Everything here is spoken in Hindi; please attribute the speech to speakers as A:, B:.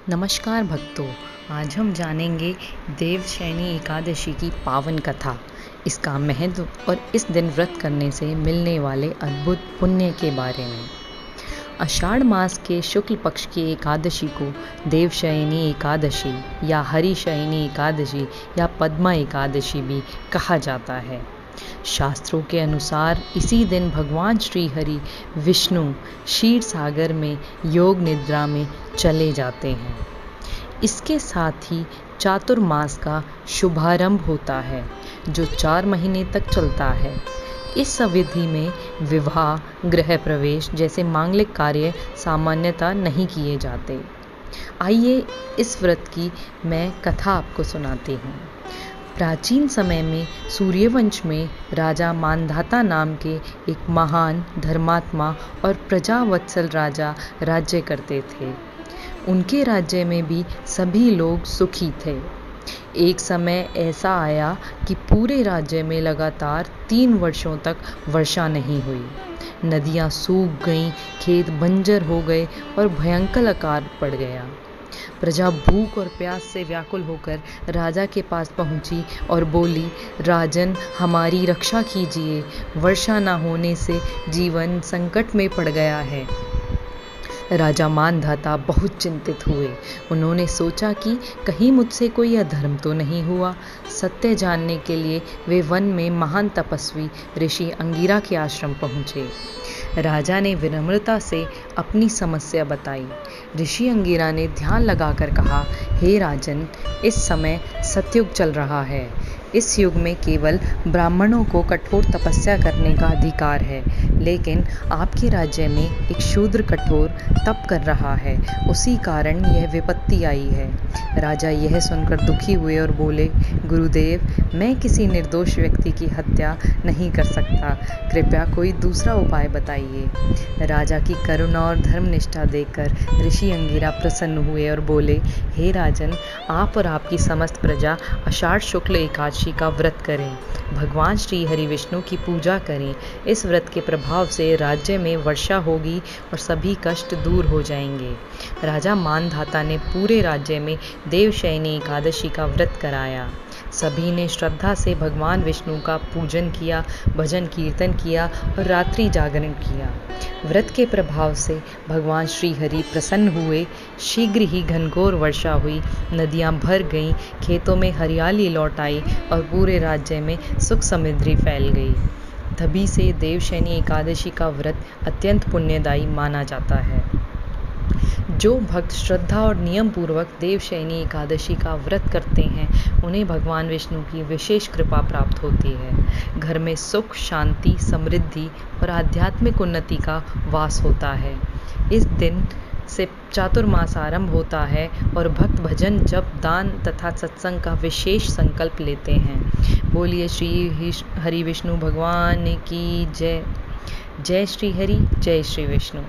A: नमस्कार भक्तों, आज हम जानेंगे देवशयनी एकादशी की पावन कथा, इसका महत्व और इस दिन व्रत करने से मिलने वाले अद्भुत पुण्य के बारे में। आषाढ़ मास के शुक्ल पक्ष की एकादशी को देवशयनी एकादशी या हरिशयनी एकादशी या पद्मा एकादशी भी कहा जाता है। शास्त्रों के अनुसार इसी दिन भगवान श्री हरि विष्णु क्षीर सागर में योग निद्रा में चले जाते हैं। इसके साथ ही चातुर्मास का शुभारंभ होता है, जो 4 महीने तक चलता है। इस अवधि में विवाह, गृह प्रवेश जैसे मांगलिक कार्य सामान्यतः नहीं किए जाते। आइए इस व्रत की मैं कथा आपको सुनाती हूँ। प्राचीन समय में सूर्यवंश में राजा मांधाता नाम के एक महान धर्मात्मा और प्रजावत्सल राजा राज्य करते थे। उनके राज्य में भी सभी लोग सुखी थे। एक समय ऐसा आया कि पूरे राज्य में लगातार 3 वर्षों तक वर्षा नहीं हुई। नदियां सूख गईं, खेत बंजर हो गए और भयंकर अकाल पड़ गया। प्रजा भूख और प्यास से व्याकुल होकर राजा के पास पहुंची और बोली, राजन, हमारी रक्षा कीजिए, वर्षा न होने से जीवन संकट में पड़ गया है। राजा मानधाता बहुत चिंतित हुए। उन्होंने सोचा कि कहीं मुझसे कोई अधर्म तो नहीं हुआ। सत्य जानने के लिए वे वन में महान तपस्वी ऋषि अंगिरा के आश्रम पहुँचे। राजा ने विनम्रता से अपनी समस्या बताई। ऋषि अंगिरा ने ध्यान लगाकर कहा, हे राजन, इस समय सतयुग चल रहा है। इस युग में केवल ब्राह्मणों को कठोर तपस्या करने का अधिकार है, लेकिन आपके राज्य में एक शूद्र कठोर तप कर रहा है, उसी कारण यह विपत्ति आई है। राजा यह सुनकर दुखी हुए और बोले, गुरुदेव, मैं किसी निर्दोष व्यक्ति की हत्या नहीं कर सकता, कृपया कोई दूसरा उपाय बताइए। राजा की करुणा और धर्मनिष्ठा देखकर ऋषि अंगिरा प्रसन्न हुए और बोले, हे राजन, आप और आपकी समस्त प्रजा आषाढ़ शुक्ल एकादशी का व्रत करें, भगवान श्री हरि विष्णु की पूजा करें। इस व्रत के प्रभाव से राज्य में वर्षा होगी और सभी कष्ट दूर हो जाएंगे। राजा मानधाता ने पूरे राज्य में देवशयनी एकादशी का व्रत कराया। सभी ने श्रद्धा से भगवान विष्णु का पूजन किया, भजन कीर्तन किया और रात्रि जागरण किया। व्रत के प्रभाव से भगवान श्री हरि प्रसन्न हुए। शीघ्र ही घनघोर वर्षा हुई, नदियां भर गईं, खेतों में हरियाली लौट आई और पूरे राज्य में सुख समृद्धि फैल गई। तभी से देवशयनी एकादशी का व्रत अत्यंत पुण्यदायी माना जाता है। जो भक्त श्रद्धा और नियम पूर्वक देवशयनी एकादशी का व्रत करते हैं, उन्हें भगवान विष्णु की विशेष कृपा प्राप्त होती है। घर में सुख, शांति, समृद्धि और आध्यात्मिक उन्नति का वास होता है। इस दिन से चातुर्मास आरंभ होता है और भक्त भजन, जप, दान तथा सत्संग का विशेष संकल्प लेते हैं। बोलिए श्री हरि विष्णु भगवान की जय। जय श्री हरि, जय श्री विष्णु।